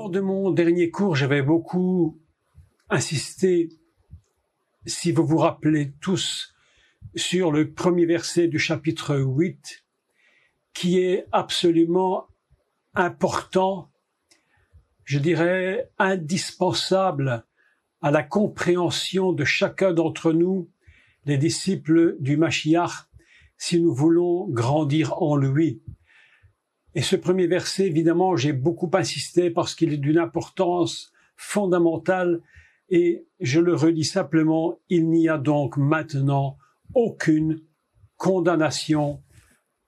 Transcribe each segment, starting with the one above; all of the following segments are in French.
Lors de mon dernier cours, j'avais beaucoup insisté, si vous vous rappelez tous, sur le premier verset du chapitre 8, qui est absolument important, je dirais indispensable à la compréhension de chacun d'entre nous, les disciples du Mashiach, si nous voulons grandir en lui. Et ce premier verset, évidemment, j'ai beaucoup insisté parce qu'il est d'une importance fondamentale et je le redis simplement, il n'y a donc maintenant aucune condamnation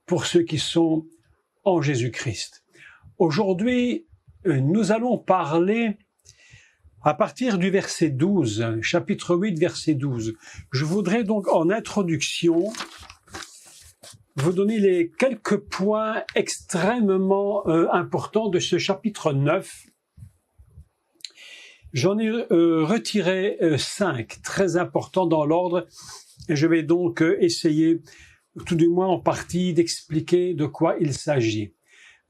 pour ceux qui sont en Jésus-Christ. Aujourd'hui, nous allons parler à partir du verset 12, chapitre 8, verset 12. Je voudrais donc en introduction vous donner les quelques points extrêmement importants de ce chapitre 9. J'en ai retiré 5, très importants dans l'ordre, et je vais donc essayer, tout du moins en partie, d'expliquer de quoi il s'agit.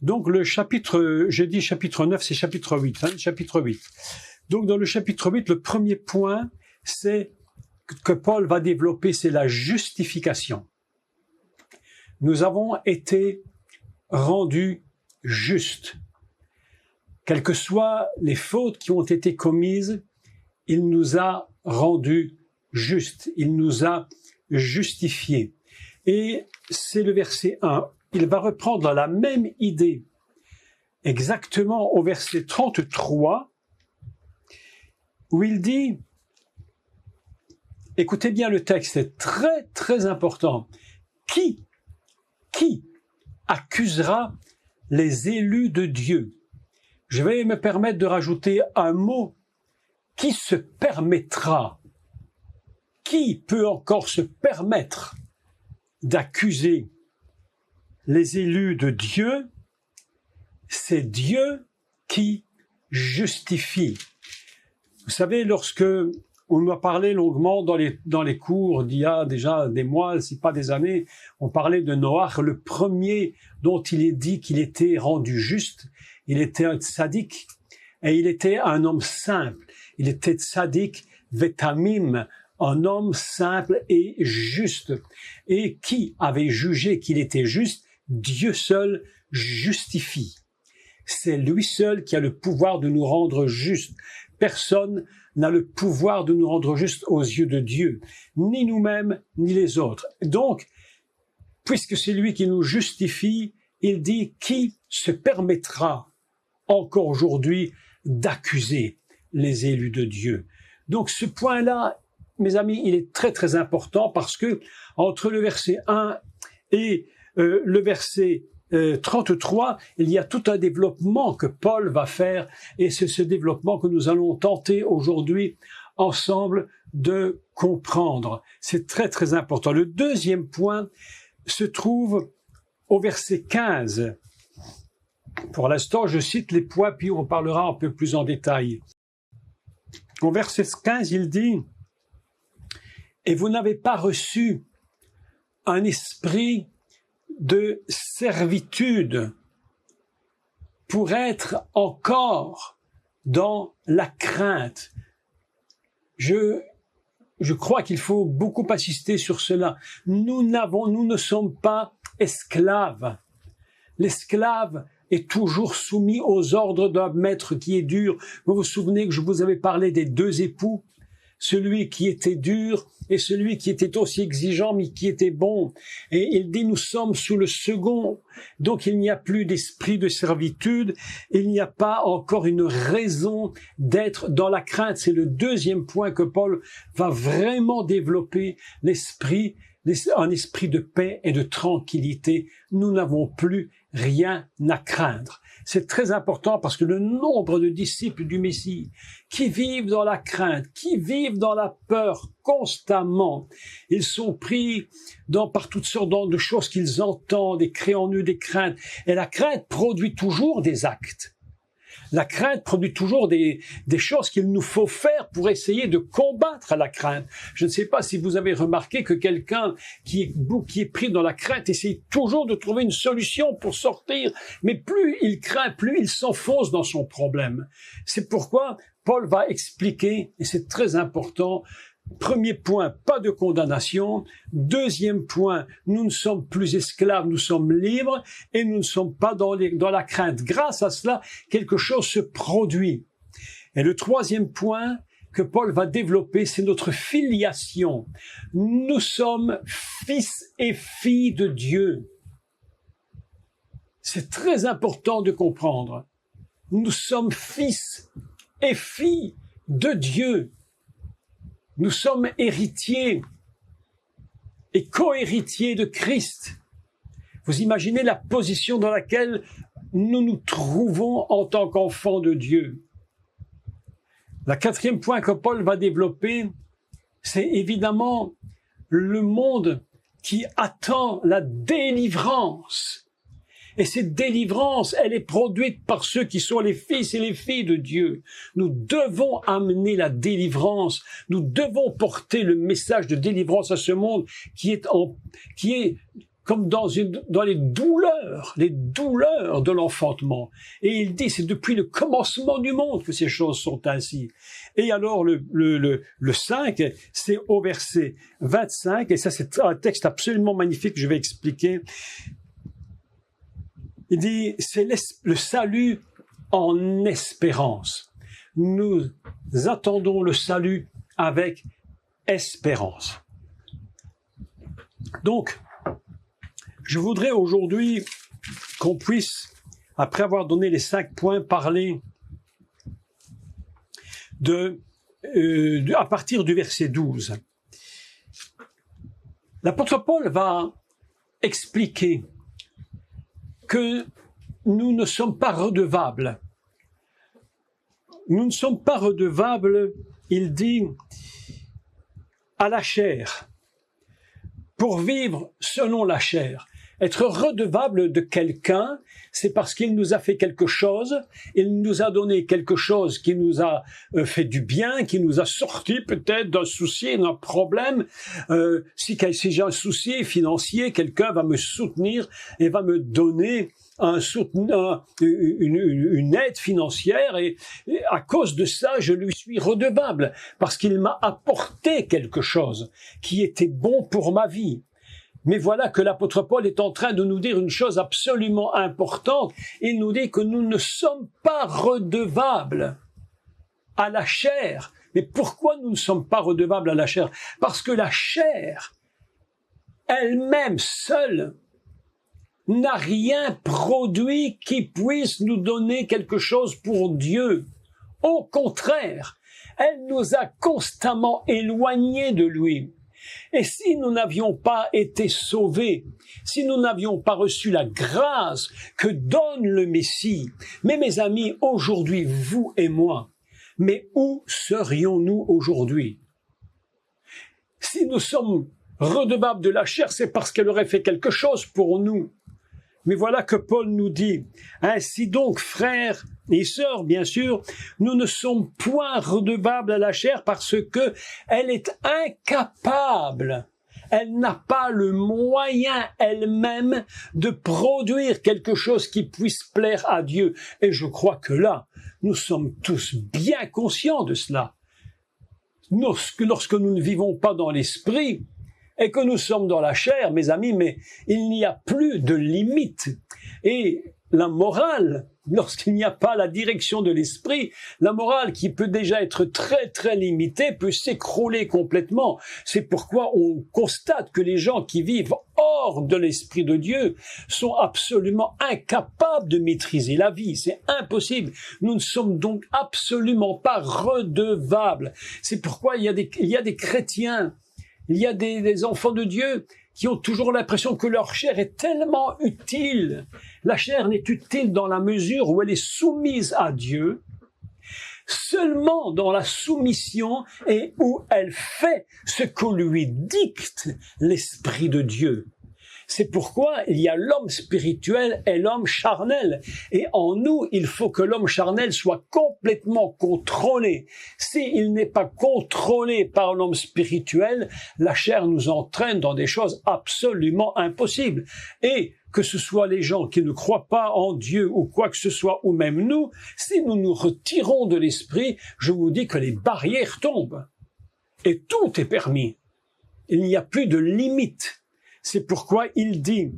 Donc le chapitre, je dis chapitre 9, c'est chapitre 8, chapitre 8. Donc dans le chapitre 8, le premier point, c'est que Paul va développer, c'est la justification. Nous avons été rendus justes. Quelles que soient les fautes qui ont été commises, il nous a rendus justes. Il nous a justifiés. Et c'est le verset 1. Il va reprendre la même idée exactement au verset 33, où il dit, écoutez bien le texte, c'est très très important, qui accusera les élus de Dieu? Je vais me permettre de rajouter un mot. Qui se permettra? Qui peut encore se permettre d'accuser les élus de Dieu? C'est Dieu qui justifie. Vous savez, lorsque on nous a parlé longuement dans les cours d'il y a déjà des mois, si pas des années, on parlait de Noach, le premier dont il est dit qu'il était rendu juste. Il était un tzaddik et il était un homme simple. Il était tzaddik vetamim, un homme simple et juste. Et qui avait jugé qu'il était juste? Dieu seul justifie. C'est lui seul qui a le pouvoir de nous rendre justes. Personne n'a le pouvoir de nous rendre justes aux yeux de Dieu, ni nous-mêmes, ni les autres. Donc, puisque c'est lui qui nous justifie, il dit qui se permettra encore aujourd'hui d'accuser les élus de Dieu. Donc ce point-là, mes amis, il est très très important parce que entre le verset 1 et le verset 33, il y a tout un développement que Paul va faire et c'est ce développement que nous allons tenter aujourd'hui ensemble de comprendre. C'est très très important. Le deuxième point se trouve au verset 15. Pour l'instant, je cite les points, puis on parlera un peu plus en détail. Au verset 15, il dit « Et vous n'avez pas reçu un esprit de servitude pour être encore dans la crainte. » Je crois qu'il faut beaucoup insister sur cela. Nous ne sommes pas esclaves. L'esclave est toujours soumis aux ordres d'un maître qui est dur. Vous vous souvenez que je vous avais parlé des deux époux, celui qui était dur et celui qui était aussi exigeant mais qui était bon. Et il dit nous sommes sous le second, donc il n'y a plus d'esprit de servitude, il n'y a pas encore une raison d'être dans la crainte. C'est le deuxième point que Paul va vraiment développer, un esprit de paix et de tranquillité. Nous n'avons plus rien à craindre. C'est très important parce que le nombre de disciples du Messie qui vivent dans la crainte, qui vivent dans la peur constamment, ils sont pris par toutes sortes de choses qu'ils entendent et créent en eux des craintes. Et la crainte produit toujours des actes. La crainte produit toujours des choses qu'il nous faut faire pour essayer de combattre la crainte. Je ne sais pas si vous avez remarqué que quelqu'un qui est pris dans la crainte essaie toujours de trouver une solution pour sortir, mais plus il craint, plus il s'enfonce dans son problème. C'est pourquoi Paul va expliquer, et c'est très important. Premier point, pas de condamnation. Deuxième point, nous ne sommes plus esclaves, nous sommes libres et nous ne sommes pas dans la crainte. Grâce à cela, quelque chose se produit. Et le troisième point que Paul va développer, c'est notre filiation. Nous sommes fils et filles de Dieu. C'est très important de comprendre. Nous sommes fils et filles de Dieu. Nous sommes héritiers et co-héritiers de Christ. Vous imaginez la position dans laquelle nous nous trouvons en tant qu'enfants de Dieu. Le quatrième point que Paul va développer, c'est évidemment le monde qui attend la délivrance. Et cette délivrance, elle est produite par ceux qui sont les fils et les filles de Dieu. Nous devons amener la délivrance. Nous devons porter le message de délivrance à ce monde qui est comme dans les douleurs de l'enfantement. Et il dit, c'est depuis le commencement du monde que ces choses sont ainsi. Et alors, le 5, c'est au verset 25, et ça c'est un texte absolument magnifique que je vais expliquer. Il dit, c'est le salut en espérance. Nous attendons le salut avec espérance. Donc, je voudrais aujourd'hui qu'on puisse, après avoir donné les 5 points, parler à partir du verset 12. L'apôtre Paul va expliquer que nous ne sommes pas redevables. Nous ne sommes pas redevables, il dit, à la chair, pour vivre selon la chair. Être redevable de quelqu'un, c'est parce qu'il nous a fait quelque chose, il nous a donné quelque chose qui nous a fait du bien, qui nous a sorti peut-être d'un souci, d'un problème. Si j'ai un souci financier, quelqu'un va me soutenir et va me donner une aide financière et à cause de ça, je lui suis redevable parce qu'il m'a apporté quelque chose qui était bon pour ma vie. Mais voilà que l'apôtre Paul est en train de nous dire une chose absolument importante. Il nous dit que nous ne sommes pas redevables à la chair. Mais pourquoi nous ne sommes pas redevables à la chair? Parce que la chair, elle-même seule, n'a rien produit qui puisse nous donner quelque chose pour Dieu. Au contraire, elle nous a constamment éloignés de lui. Et si nous n'avions pas été sauvés, si nous n'avions pas reçu la grâce que donne le Messie, mais mes amis, aujourd'hui, vous et moi, mais où serions-nous aujourd'hui? Si nous sommes redevables de la chair, c'est parce qu'elle aurait fait quelque chose pour nous. Mais voilà que Paul nous dit, ainsi donc, frères et sœurs, bien sûr, nous ne sommes point redevables à la chair parce que elle est incapable. Elle n'a pas le moyen elle-même de produire quelque chose qui puisse plaire à Dieu. Et je crois que là, nous sommes tous bien conscients de cela. Lorsque nous ne vivons pas dans l'esprit, et que nous sommes dans la chair, mes amis, mais il n'y a plus de limite. Et la morale, lorsqu'il n'y a pas la direction de l'esprit, la morale qui peut déjà être très très limitée peut s'écrouler complètement. C'est pourquoi on constate que les gens qui vivent hors de l'esprit de Dieu sont absolument incapables de maîtriser la vie. C'est impossible. Nous ne sommes donc absolument pas redevables. C'est pourquoi il y a des chrétiens, il y a des enfants de Dieu qui ont toujours l'impression que leur chair est tellement utile. La chair n'est utile dans la mesure où elle est soumise à Dieu, seulement dans la soumission et où elle fait ce que lui dicte l'Esprit de Dieu. C'est pourquoi il y a l'homme spirituel et l'homme charnel. Et en nous, il faut que l'homme charnel soit complètement contrôlé. S'il n'est pas contrôlé par l'homme spirituel, la chair nous entraîne dans des choses absolument impossibles. Et que ce soit les gens qui ne croient pas en Dieu ou quoi que ce soit, ou même nous, si nous nous retirons de l'esprit, je vous dis que les barrières tombent. Et tout est permis. Il n'y a plus de limite. C'est pourquoi il dit,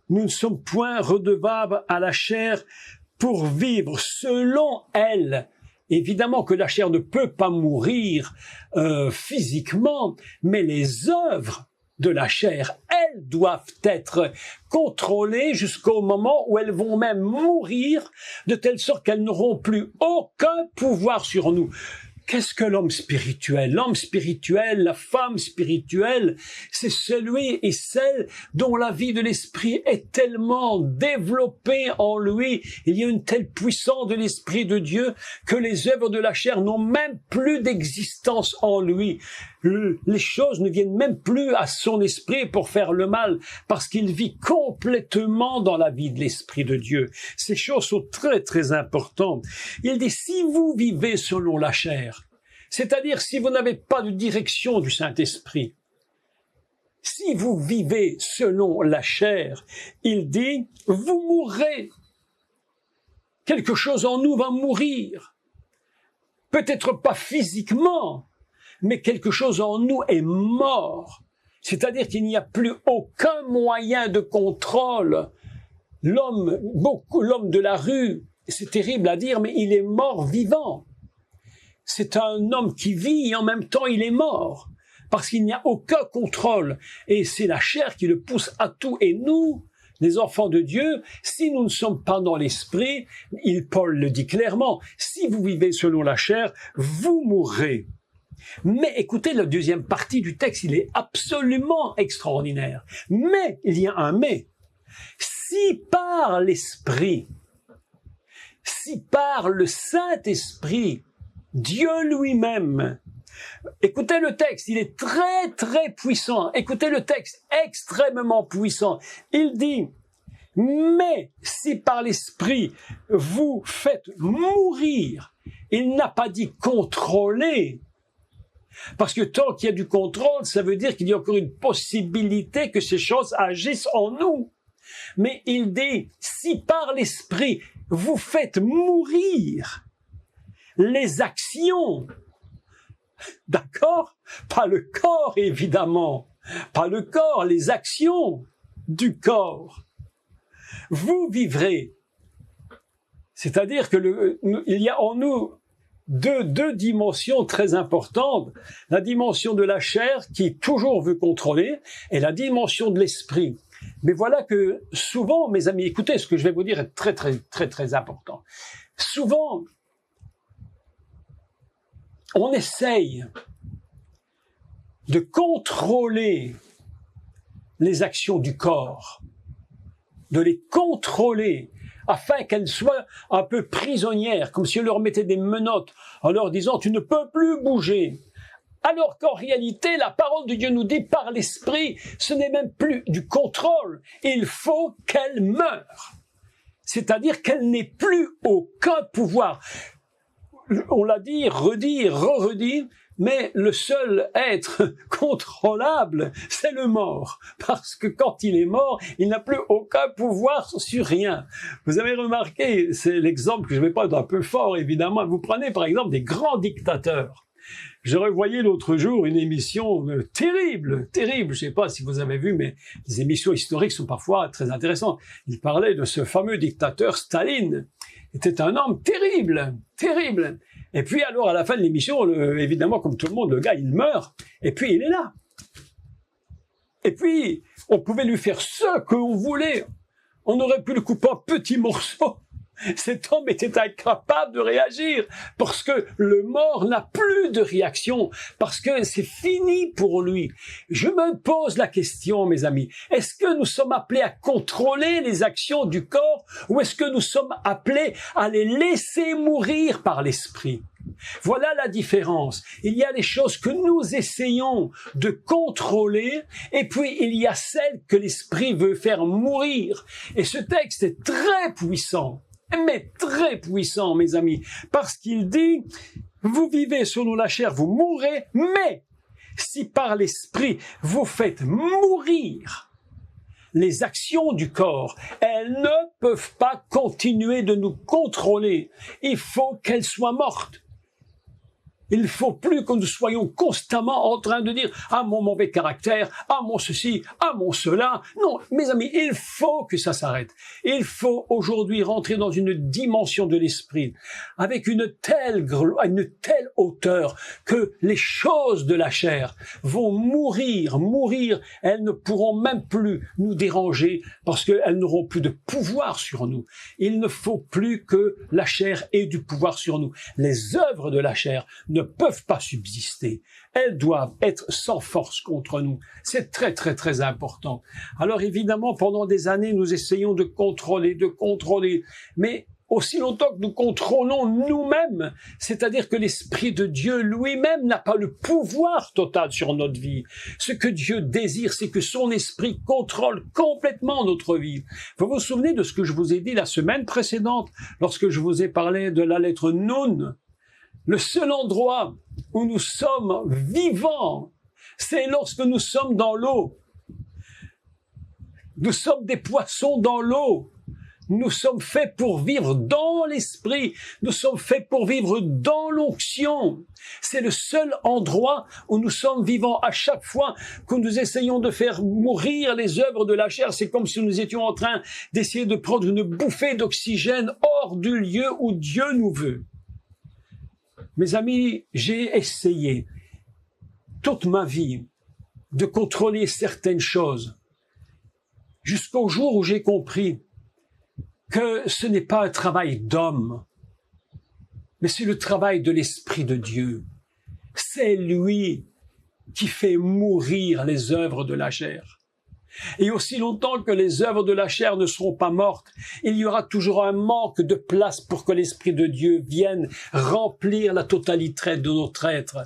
nous ne sommes point redevables à la chair pour vivre selon elle. Évidemment que la chair ne peut pas mourir physiquement, mais les œuvres de la chair, elles doivent être contrôlées jusqu'au moment où elles vont même mourir, de telle sorte qu'elles n'auront plus aucun pouvoir sur nous. Qu'est-ce que l'homme spirituel? L'homme spirituel, la femme spirituelle, c'est celui et celle dont la vie de l'esprit est tellement développée en lui. Il y a une telle puissance de l'esprit de Dieu que les œuvres de la chair n'ont même plus d'existence en lui. Les choses ne viennent même plus à son esprit pour faire le mal, parce qu'il vit complètement dans la vie de l'esprit de Dieu. Ces choses sont très, très importantes. Il dit, si vous vivez selon la chair, c'est-à-dire si vous n'avez pas de direction du Saint-Esprit, si vous vivez selon la chair, il dit, vous mourrez. Quelque chose en nous va mourir. Peut-être pas physiquement, mais quelque chose en nous est mort. C'est-à-dire qu'il n'y a plus aucun moyen de contrôle. L'homme de la rue, c'est terrible à dire, mais il est mort vivant. C'est un homme qui vit et en même temps il est mort. Parce qu'il n'y a aucun contrôle. Et c'est la chair qui le pousse à tout. Et nous, les enfants de Dieu, si nous ne sommes pas dans l'esprit, Paul le dit clairement, si vous vivez selon la chair, vous mourrez. Mais écoutez, la deuxième partie du texte, il est absolument extraordinaire. Mais, il y a un mais. Si par l'Esprit, si par le Saint-Esprit, Dieu lui-même, écoutez le texte, il est très très puissant. Écoutez le texte, extrêmement puissant. Il dit, mais si par l'Esprit vous faites mourir, il n'a pas dit contrôler. Parce que tant qu'il y a du contrôle, ça veut dire qu'il y a encore une possibilité que ces choses agissent en nous. Mais il dit, si par l'Esprit vous faites mourir les actions, d'accord? Pas le corps, évidemment. Pas le corps, les actions du corps. Vous vivrez. C'est-à-dire que il y a en nous deux dimensions très importantes. La dimension de la chair qui toujours veut contrôler et la dimension de l'esprit. Mais voilà que souvent, mes amis, écoutez, ce que je vais vous dire est très, très, très, très important. Souvent, on essaye de contrôler les actions du corps, de les contrôler afin qu'elles soient un peu prisonnières, comme si on leur mettait des menottes en leur disant « tu ne peux plus bouger ». Alors qu'en réalité, la parole de Dieu nous dit par l'Esprit, ce n'est même plus du contrôle, il faut qu'elle meure. C'est-à-dire qu'elle n'ait plus aucun pouvoir. On l'a dit, redit, redit, mais le seul être contrôlable, c'est le mort. Parce que quand il est mort, il n'a plus aucun pouvoir sur rien. Vous avez remarqué, c'est l'exemple que je vais prendre un peu fort, évidemment. Vous prenez par exemple des grands dictateurs. Je revoyais l'autre jour une émission terrible, terrible. Je ne sais pas si vous avez vu, mais les émissions historiques sont parfois très intéressantes. Il parlait de ce fameux dictateur Staline. C'était un homme terrible, terrible. Et puis alors, à la fin de l'émission, évidemment, comme tout le monde, le gars, il meurt. Et puis, il est là. Et puis, on pouvait lui faire ce qu'on voulait. On aurait pu le couper en petits morceaux. Cet homme était incapable de réagir parce que le mort n'a plus de réaction, parce que c'est fini pour lui. Je me pose la question, mes amis, est-ce que nous sommes appelés à contrôler les actions du corps ou est-ce que nous sommes appelés à les laisser mourir par l'esprit? Voilà la différence. Il y a les choses que nous essayons de contrôler, et puis il y a celles que l'Esprit veut faire mourir. Et ce texte est très puissant, mais très puissant, mes amis, parce qu'il dit, vous vivez selon la chair, vous mourrez, mais si par l'Esprit vous faites mourir les actions du corps, elles ne peuvent pas continuer de nous contrôler. Il faut qu'elles soient mortes. Il ne faut plus que nous soyons constamment en train de dire « Ah, mon mauvais caractère, ah, mon ceci, ah, mon cela ». Non, mes amis, il faut que ça s'arrête. Il faut aujourd'hui rentrer dans une dimension de l'esprit avec une telle hauteur que les choses de la chair vont mourir. Elles ne pourront même plus nous déranger parce qu'elles n'auront plus de pouvoir sur nous. Il ne faut plus que la chair ait du pouvoir sur nous. Les œuvres de la chair ne peuvent pas subsister. Elles doivent être sans force contre nous. C'est très, très, très important. Alors évidemment, pendant des années, nous essayons de contrôler, mais aussi longtemps que nous contrôlons nous-mêmes, c'est-à-dire que l'Esprit de Dieu lui-même n'a pas le pouvoir total sur notre vie. Ce que Dieu désire, c'est que son Esprit contrôle complètement notre vie. Vous vous souvenez de ce que je vous ai dit la semaine précédente, lorsque je vous ai parlé de la lettre Nun? Le seul endroit où nous sommes vivants, c'est lorsque nous sommes dans l'eau. Nous sommes des poissons dans l'eau. Nous sommes faits pour vivre dans l'esprit. Nous sommes faits pour vivre dans l'onction. C'est le seul endroit où nous sommes vivants. À chaque fois que nous essayons de faire mourir les œuvres de la chair, c'est comme si nous étions en train d'essayer de prendre une bouffée d'oxygène hors du lieu où Dieu nous veut. Mes amis, j'ai essayé toute ma vie de contrôler certaines choses jusqu'au jour où j'ai compris que ce n'est pas un travail d'homme, mais c'est le travail de l'Esprit de Dieu. C'est lui qui fait mourir les œuvres de la chair. Et aussi longtemps que les œuvres de la chair ne seront pas mortes, il y aura toujours un manque de place pour que l'Esprit de Dieu vienne remplir la totalité de notre être.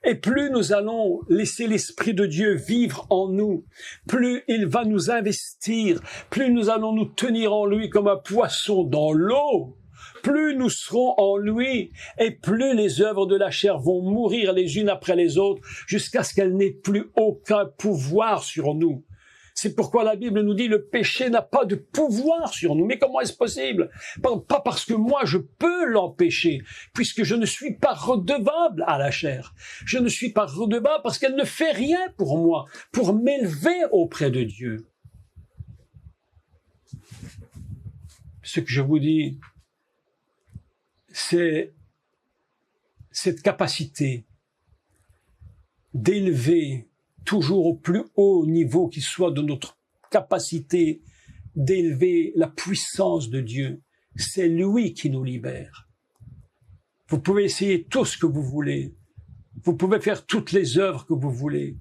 Et plus nous allons laisser l'Esprit de Dieu vivre en nous, plus il va nous investir, plus nous allons nous tenir en lui comme un poisson dans l'eau, plus nous serons en lui, et plus les œuvres de la chair vont mourir les unes après les autres, jusqu'à ce qu'elles n'aient plus aucun pouvoir sur nous. C'est pourquoi la Bible nous dit le péché n'a pas de pouvoir sur nous. Mais comment est-ce possible? Pas parce que moi je peux l'empêcher, puisque je ne suis pas redevable à la chair. Je ne suis pas redevable parce qu'elle ne fait rien pour moi, pour m'élever auprès de Dieu. Ce que je vous dis, c'est cette capacité d'élever toujours au plus haut niveau qui soit de notre capacité d'élever la puissance de Dieu. C'est lui qui nous libère. Vous pouvez essayer tout ce que vous voulez. Vous pouvez faire toutes les œuvres que vous voulez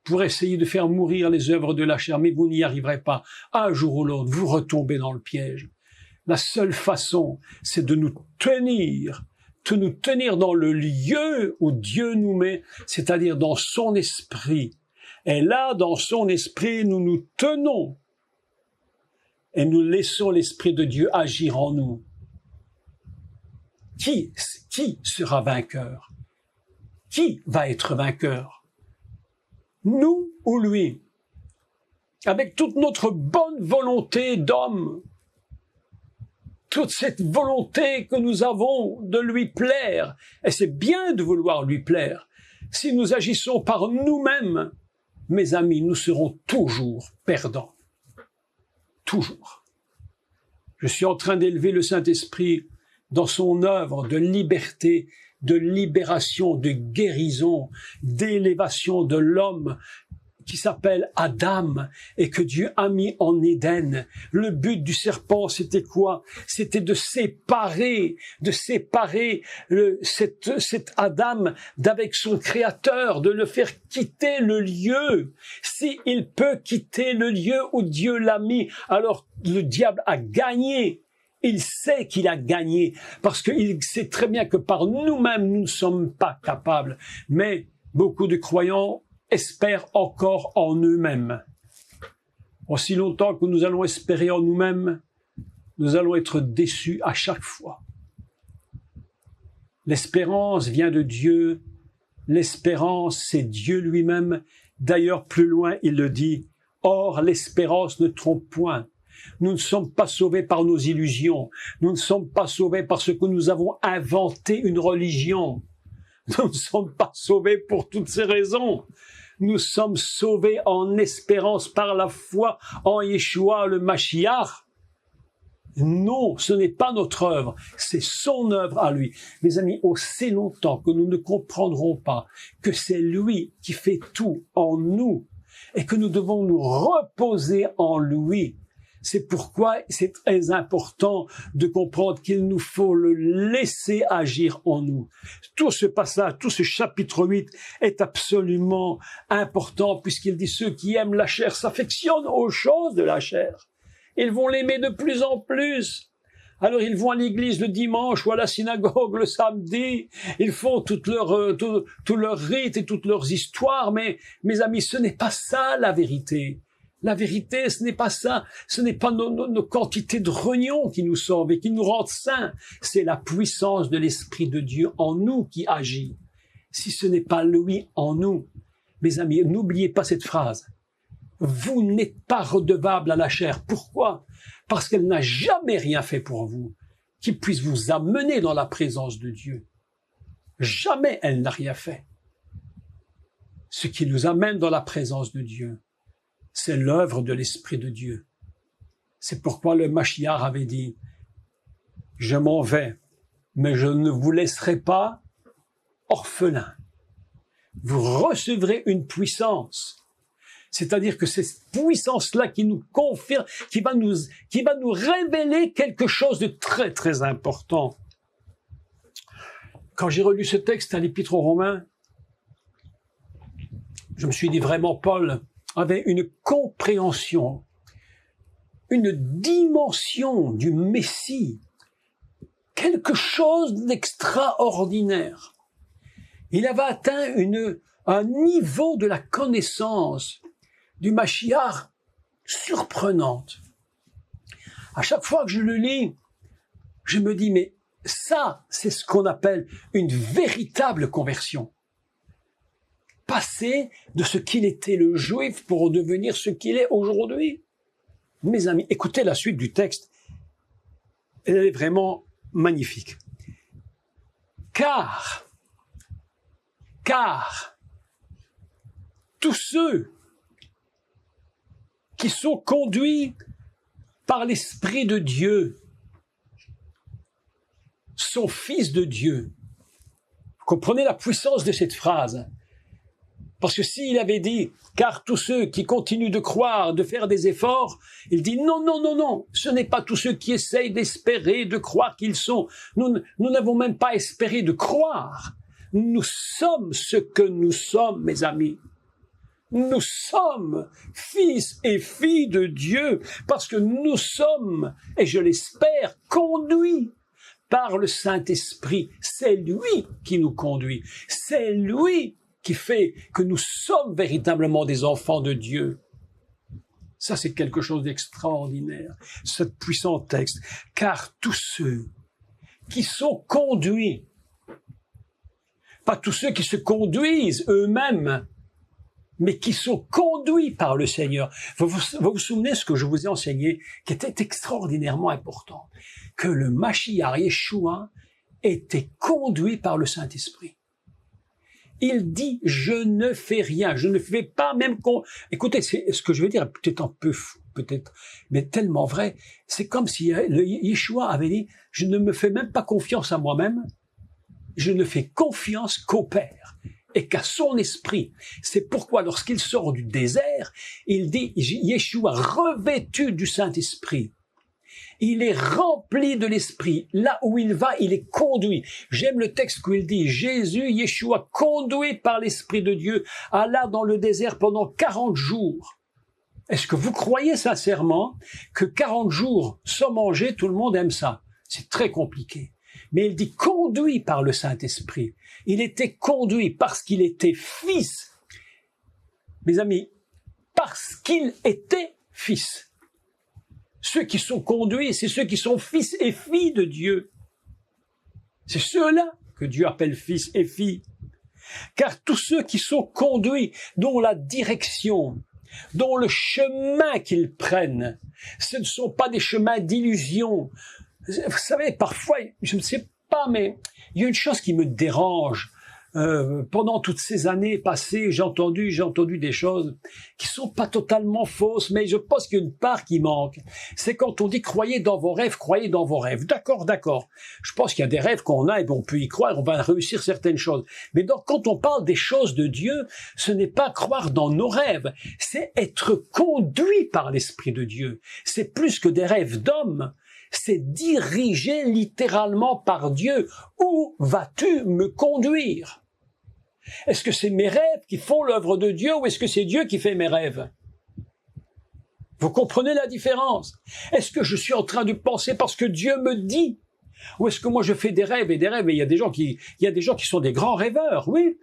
pour essayer de faire mourir les œuvres de la chair, mais vous n'y arriverez pas. Un jour ou l'autre, vous retombez dans le piège. La seule façon, c'est de nous tenir dans le lieu où Dieu nous met, c'est-à-dire dans son esprit. Et là, dans son esprit, nous nous tenons et nous laissons l'Esprit de Dieu agir en nous. Qui sera vainqueur? Qui va être vainqueur? Nous ou lui? Avec toute notre bonne volonté d'homme, toute cette volonté que nous avons de lui plaire, et c'est bien de vouloir lui plaire, si nous agissons par nous-mêmes, mes amis, nous serons toujours perdants. Toujours. Je suis en train d'élever le Saint-Esprit dans son œuvre de liberté, de libération, de guérison, d'élévation de l'homme qui s'appelle Adam et que Dieu a mis en Éden. Le but du serpent, c'était quoi? C'était de séparer cet Adam d'avec son Créateur, de le faire quitter le lieu. S'il peut quitter le lieu où Dieu l'a mis, alors le diable a gagné. Il sait qu'il a gagné parce qu'il sait très bien que par nous-mêmes, nous ne sommes pas capables. Mais beaucoup de croyants espèrent encore en eux-mêmes. Aussi longtemps que nous allons espérer en nous-mêmes, nous allons être déçus à chaque fois. L'espérance vient de Dieu. L'espérance, c'est Dieu lui-même. D'ailleurs, plus loin, il le dit. Or, l'espérance ne trompe point. Nous ne sommes pas sauvés par nos illusions. Nous ne sommes pas sauvés parce que nous avons inventé une religion. Nous ne sommes pas sauvés pour toutes ces raisons. Nous sommes sauvés en espérance par la foi en Yeshua le Mashiach. Non, ce n'est pas notre œuvre, c'est son œuvre à lui. Mes amis, aussi longtemps que nous ne comprendrons pas que c'est lui qui fait tout en nous et que nous devons nous reposer en lui, c'est pourquoi c'est très important de comprendre qu'il nous faut le laisser agir en nous. Tout ce passage, tout ce chapitre 8 est absolument important puisqu'il dit ceux qui aiment la chair s'affectionnent aux choses de la chair. Ils vont l'aimer de plus en plus. Alors ils vont à l'église le dimanche ou à la synagogue le samedi. Ils font tout leur rite et toutes leurs histoires. Mais mes amis, ce n'est pas ça la vérité. La vérité, ce n'est pas ça. Ce n'est pas nos quantités de rognons qui nous sauvent et qui nous rendent saints. C'est la puissance de l'Esprit de Dieu en nous qui agit. Si ce n'est pas lui en nous, mes amis, n'oubliez pas cette phrase. Vous n'êtes pas redevable à la chair. Pourquoi? Parce qu'elle n'a jamais rien fait pour vous qui puisse vous amener dans la présence de Dieu. Jamais elle n'a rien fait. Ce qui nous amène dans la présence de Dieu, c'est l'œuvre de l'Esprit de Dieu. C'est pourquoi le Mashiach avait dit, « Je m'en vais, mais je ne vous laisserai pas orphelins. Vous recevrez une puissance. » C'est-à-dire que c'est cette puissance-là qui nous confirme, qui va nous révéler quelque chose de très, très important. Quand j'ai relu ce texte à l'Épître aux Romains, je me suis dit vraiment, Paul avait une compréhension, une dimension du Messie, quelque chose d'extraordinaire. Il avait atteint un niveau de la connaissance du Mashiach surprenante. À chaque fois que je le lis, je me dis, mais ça, c'est ce qu'on appelle une véritable conversion. Passer de ce qu'il était le juif pour devenir ce qu'il est aujourd'hui. Mes amis, écoutez la suite du texte. Elle est vraiment magnifique. Car, tous ceux qui sont conduits par l'Esprit de Dieu sont fils de Dieu. Vous comprenez la puissance de cette phrase? Parce que s'il avait dit, car tous ceux qui continuent de croire, de faire des efforts, il dit non, ce n'est pas tous ceux qui essayent d'espérer, de croire qu'ils sont. Nous n'avons même pas espéré de croire. Nous sommes ce que nous sommes, mes amis. Nous sommes fils et filles de Dieu parce que nous sommes, et je l'espère, conduits par le Saint-Esprit. C'est lui qui nous conduit. C'est lui qui fait que nous sommes véritablement des enfants de Dieu. Ça, c'est quelque chose d'extraordinaire, ce puissant texte. Car tous ceux qui sont conduits, pas tous ceux qui se conduisent eux-mêmes, mais qui sont conduits par le Seigneur. Vous vous souvenez ce que je vous ai enseigné, qui était extraordinairement important, que le Mashiach Yeshua était conduit par le Saint-Esprit. Il dit, je ne fais rien, je ne fais pas même Écoutez, ce que je veux dire est peut-être un peu fou, peut-être, mais tellement vrai. C'est comme si Yeshua avait dit, je ne me fais même pas confiance à moi-même, je ne fais confiance qu'au Père et qu'à son esprit. C'est pourquoi lorsqu'il sort du désert, il dit, Yeshua revêtu du Saint-Esprit. Il est rempli de l'Esprit. Là où il va, il est conduit. J'aime le texte où il dit, Jésus, Yeshua, conduit par l'Esprit de Dieu, alla dans le désert pendant 40 jours. Est-ce que vous croyez sincèrement que 40 jours sans manger, tout le monde aime ça? C'est très compliqué. Mais il dit conduit par le Saint-Esprit. Il était conduit parce qu'il était fils. Mes amis, parce qu'il était fils. Ceux qui sont conduits, c'est ceux qui sont fils et filles de Dieu. C'est ceux-là que Dieu appelle fils et filles. Car tous ceux qui sont conduits, dont la direction, dont le chemin qu'ils prennent, ce ne sont pas des chemins d'illusion. Vous savez, parfois, je ne sais pas, mais il y a une chose qui me dérange. Pendant toutes ces années passées, j'ai entendu des choses qui sont pas totalement fausses, mais je pense qu'il y a une part qui manque. C'est quand on dit croyez dans vos rêves, croyez dans vos rêves. D'accord. Je pense qu'il y a des rêves qu'on a et on peut y croire, on va réussir certaines choses. Mais donc, quand on parle des choses de Dieu, ce n'est pas croire dans nos rêves, c'est être conduit par l'Esprit de Dieu. C'est plus que des rêves d'hommes. C'est dirigé littéralement par Dieu. Où vas-tu me conduire? Est-ce que c'est mes rêves qui font l'œuvre de Dieu ou est-ce que c'est Dieu qui fait mes rêves? Vous comprenez la différence? Est-ce que je suis en train de penser parce que Dieu me dit? Ou est-ce que moi je fais des rêves et il y a des gens qui sont des grands rêveurs, oui.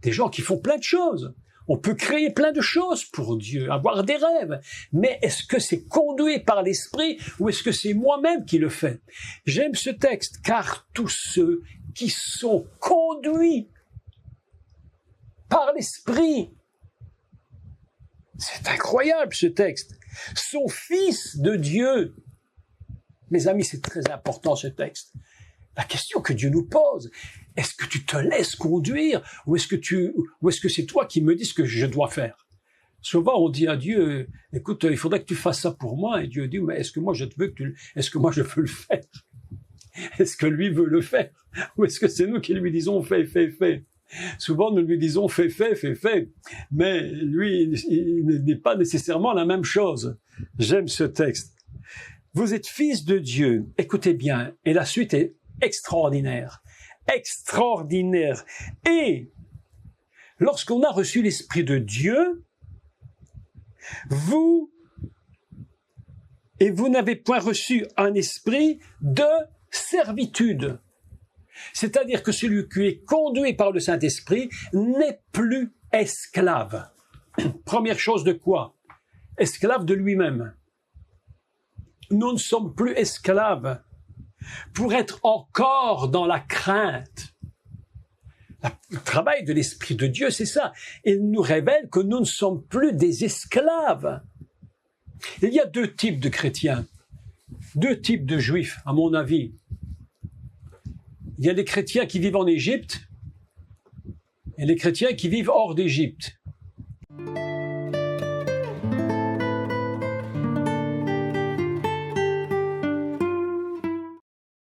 Des gens qui font plein de choses. On peut créer plein de choses pour Dieu, avoir des rêves. Mais est-ce que c'est conduit par l'Esprit ou est-ce que c'est moi-même qui le fais? J'aime ce texte, car tous ceux qui sont conduits par l'Esprit, c'est incroyable ce texte, sont fils de Dieu. Mes amis, c'est très important ce texte. La question que Dieu nous pose, est-ce que tu te laisses conduire ou est-ce que c'est toi qui me dis ce que je dois faire? Souvent, on dit à Dieu, écoute, il faudrait que tu fasses ça pour moi. Et Dieu dit, mais est-ce que moi je veux le faire? Est-ce que lui veut le faire? Ou est-ce que c'est nous qui lui disons, fais? Souvent, nous lui disons, fais. Mais lui, il n'est pas nécessairement la même chose. J'aime ce texte. Vous êtes fils de Dieu. Écoutez bien. Et la suite est extraordinaire. Extraordinaire. Et lorsqu'on a reçu l'Esprit de Dieu, vous n'avez point reçu un esprit de servitude. C'est-à-dire que celui qui est conduit par le Saint-Esprit n'est plus esclave. Première chose de quoi? Esclave de lui-même. Nous ne sommes plus esclaves pour être encore dans la crainte. Le travail de l'Esprit de Dieu, c'est ça. Il nous révèle que nous ne sommes plus des esclaves. Il y a deux types de chrétiens, deux types de juifs, à mon avis. Il y a les chrétiens qui vivent en Égypte et les chrétiens qui vivent hors d'Égypte.